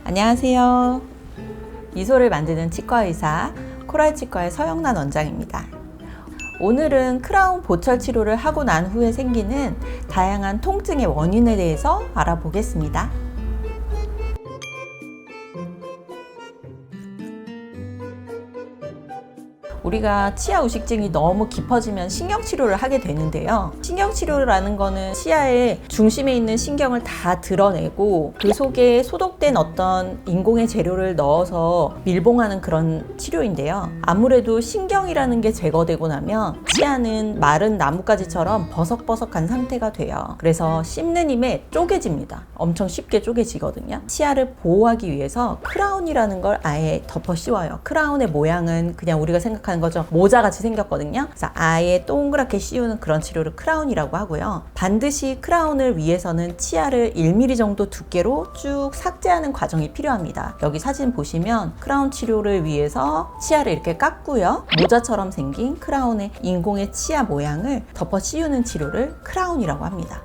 안녕하세요. 미소를 만드는 치과의사 코랄치과의 서영란 원장입니다. 오늘은 크라운 보철 치료를 하고 난 후에 생기는 다양한 통증의 원인에 대해서 알아보겠습니다. 우리가 치아 우식증이 너무 깊어지면 신경치료를 하게 되는데요. 신경치료라는 거는 치아의 중심에 있는 신경을 다 드러내고 그 속에 소독된 어떤 인공의 재료를 넣어서 밀봉하는 그런 치료인데요. 아무래도 신경이라는 게 제거되고 나면 치아는 마른 나뭇가지처럼 버석버석한 상태가 돼요. 그래서 씹는 힘에 쪼개집니다. 엄청 쉽게 쪼개지거든요. 치아를 보호하기 위해서 크라운이라는 걸 아예 덮어 씌워요. 크라운의 모양은 그냥 우리가 생각하는 거죠. 모자같이 생겼거든요. 그래서 아예 동그랗게 씌우는 그런 치료를 크라운이라고 하고요. 반드시 크라운을 위해서는 치아를 1mm 정도 두께로 쭉 삭제하는 과정이 필요합니다. 여기 사진 보시면 크라운 치료를 위해서 치아를 이렇게 깎고요. 모자처럼 생긴 크라운의 인공의 치아 모양을 덮어 씌우는 치료를 크라운이라고 합니다.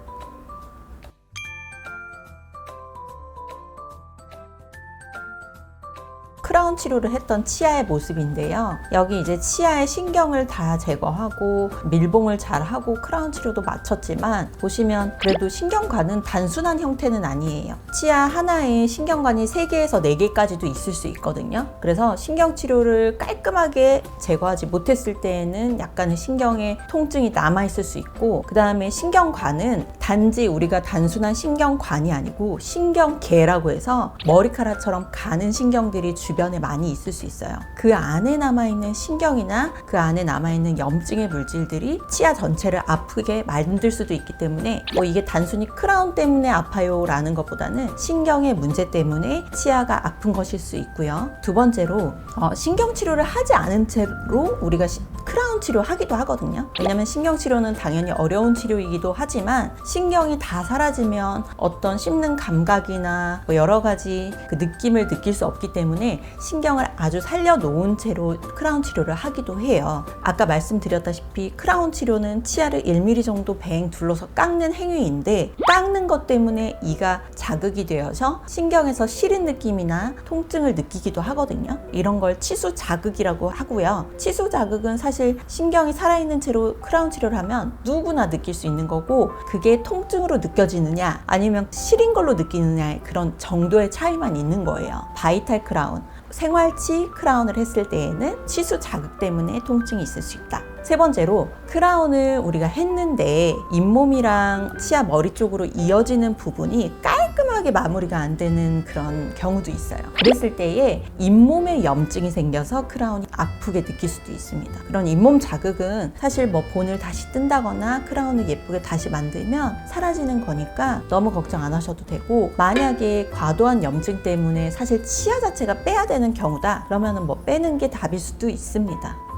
크라운 치료를 했던 치아의 모습인데요. 여기 이제 치아의 신경을 다 제거하고 밀봉을 잘 하고 크라운 치료도 마쳤지만 보시면 그래도 신경관은 단순한 형태는 아니에요. 치아 하나에 신경관이 3개에서 4개까지도 있을 수 있거든요. 그래서 신경 치료를 깔끔하게 제거하지 못했을 때에는 약간의 신경의 통증이 남아있을 수 있고, 그 다음에 신경관은 단지 우리가 단순한 신경관이 아니고 신경계라고 해서 머리카락처럼 가는 신경들이 주변에 많이 있을 수 있어요. 그 안에 남아있는 신경이나 그 안에 남아있는 염증의 물질들이 치아 전체를 아프게 만들 수도 있기 때문에 이게 단순히 크라운 때문에 아파요 라는 것보다는 신경의 문제 때문에 치아가 아픈 것일 수 있고요. 두 번째로 신경 치료를 하지 않은 채로 우리가 크라운 치료 하기도 하거든요. 왜냐면 신경 치료는 당연히 어려운 치료이기도 하지만 신경이 다 사라지면 어떤 씹는 감각이나 여러 가지 그 느낌을 느낄 수 없기 때문에 신경을 아주 살려놓은 채로 크라운 치료를 하기도 해요. 아까 말씀드렸다시피 크라운 치료는 치아를 1mm 정도 뱅 둘러서 깎는 행위인데, 깎는 것 때문에 이가 자극이 되어서 신경에서 시린 느낌이나 통증을 느끼기도 하거든요. 이런 걸 치수 자극이라고 하고요. 치수 자극은 사실 신경이 살아있는 채로 크라운 치료를 하면 누구나 느낄 수 있는 거고, 그게 통증으로 느껴지느냐 아니면 시린 걸로 느끼느냐의 그런 정도의 차이만 있는 거예요. 바이탈 크라운, 생활치 크라운을 했을 때에는 치수 자극 때문에 통증이 있을 수 있다. 세 번째로, 크라운을 우리가 했는데 잇몸이랑 치아 머리 쪽으로 이어지는 부분이 깔끔하게 마무리가 안 되는 그런 경우도 있어요. 그랬을 때에 잇몸에 염증이 생겨서 크라운이 아프게 느낄 수도 있습니다. 그런 잇몸 자극은 사실 본을 다시 뜬다거나 크라운을 예쁘게 다시 만들면 사라지는 거니까 너무 걱정 안 하셔도 되고, 만약에 과도한 염증 때문에 사실 치아 자체가 빼야 되는 경우다 그러면은 빼는 게 답일 수도 있습니다.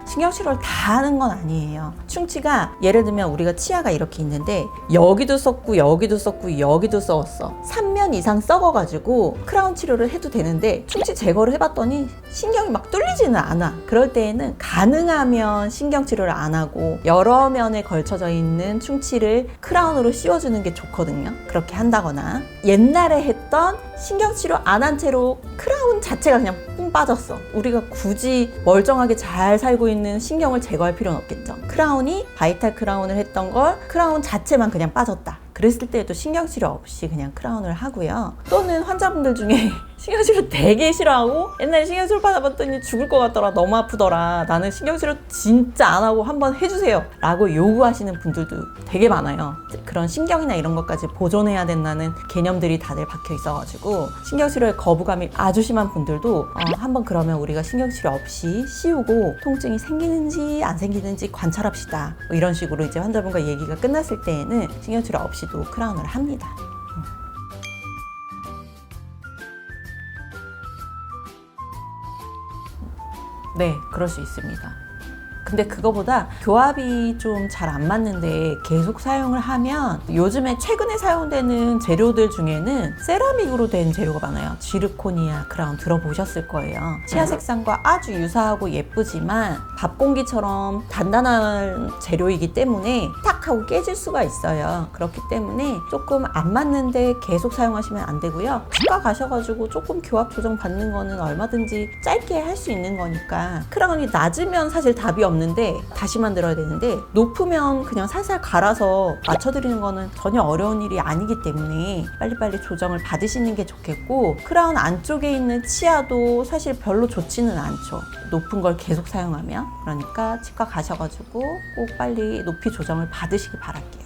신경치료를 다 하는 건 아니에요. 충치가 예를 들면 우리가 치아가 이렇게 있는데 여기도 썩고 여기도 썩고 여기도 썩었어. 3면 이상 썩어가지고 크라운 치료를 해도 되는데 충치 제거를 해봤더니 신경이 막 뚫리지는 않아. 그럴 때에는 가능하면 신경치료를 안 하고 여러 면에 걸쳐져 있는 충치를 크라운으로 씌워주는 게 좋거든요. 그렇게 한다거나, 옛날에 했던 신경치료 안 한 채로 크라운 자체가 그냥 뿡 빠졌어. 우리가 굳이 멀쩡하게 잘 살고 있는 신경을 제거할 필요는 없겠죠. 크라운이 바이탈 크라운을 했던 걸 크라운 자체만 그냥 빠졌다. 그랬을 때에도 신경치료 없이 그냥 크라운을 하고요. 또는 환자분들 중에 신경치료 되게 싫어하고 옛날에 신경치료 받아봤더니 죽을 것 같더라, 너무 아프더라, 나는 신경치료 진짜 안 하고 한번 해주세요 라고 요구하시는 분들도 되게 많아요. 그런 신경이나 이런 것까지 보존해야 된다는 개념들이 다들 박혀 있어가지고 신경치료에 거부감이 아주 심한 분들도 한번 그러면 우리가 신경치료 없이 씌우고 통증이 생기는지 안 생기는지 관찰합시다, 이런 식으로 이제 환자분과 얘기가 끝났을 때에는 신경치료 없이도 크라운을 합니다. 네, 그럴 수 있습니다. 근데 그거보다 교합이 좀 잘 안 맞는데 계속 사용을 하면, 요즘에 최근에 사용되는 재료들 중에는 세라믹으로 된 재료가 많아요. 지르코니아 크라운 들어보셨을 거예요. 치아 색상과 아주 유사하고 예쁘지만 밥공기처럼 단단한 재료이기 때문에 딱 딱 하고 깨질 수가 있어요. 그렇기 때문에 조금 안 맞는데 계속 사용하시면 안 되고요. 치과 가셔가지고 조금 교합 조정 받는 거는 얼마든지 짧게 할 수 있는 거니까. 크라운이 낮으면 사실 답이 없는데 다시 만들어야 되는데, 높으면 그냥 살살 갈아서 맞춰드리는 거는 전혀 어려운 일이 아니기 때문에 빨리빨리 조정을 받으시는 게 좋겠고, 크라운 안쪽에 있는 치아도 사실 별로 좋지는 않죠. 높은 걸 계속 사용하면. 그러니까 치과 가셔가지고 꼭 빨리 높이 조정을 받으시기 바랄게요.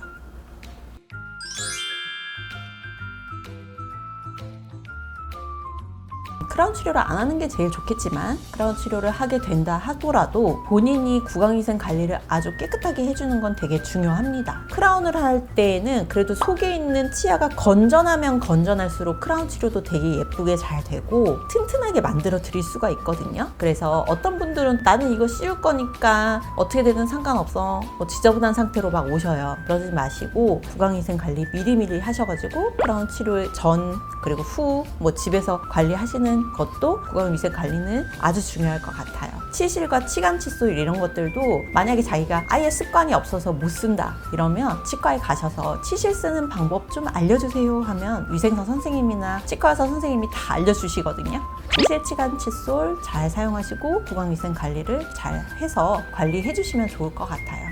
크라운 치료를 안 하는 게 제일 좋겠지만, 크라운 치료를 하게 된다 하더라도 본인이 구강위생 관리를 아주 깨끗하게 해주는 건 되게 중요합니다. 크라운을 할 때에는 그래도 속에 있는 치아가 건전하면 건전할수록 크라운 치료도 되게 예쁘게 잘 되고 튼튼하게 만들어 드릴 수가 있거든요. 그래서 어떤 분들은 나는 이거 씌울 거니까 어떻게 되든 상관없어, 뭐 지저분한 상태로 막 오셔요. 그러지 마시고 구강위생 관리 미리미리 하셔가지고 크라운 치료 전 그리고 후 뭐 집에서 관리하시는 것도 구강위생 관리는 아주 중요할 것 같아요. 치실과 치간 칫솔 이런 것들도 만약에 자기가 아예 습관이 없어서 못 쓴다 이러면 치과에 가셔서 치실 쓰는 방법 좀 알려주세요 하면 위생사 선생님이나 치과의사 선생님이 다 알려주시거든요. 치실, 치간 칫솔 잘 사용하시고 구강위생 관리를 잘 해서 관리해 주시면 좋을 것 같아요.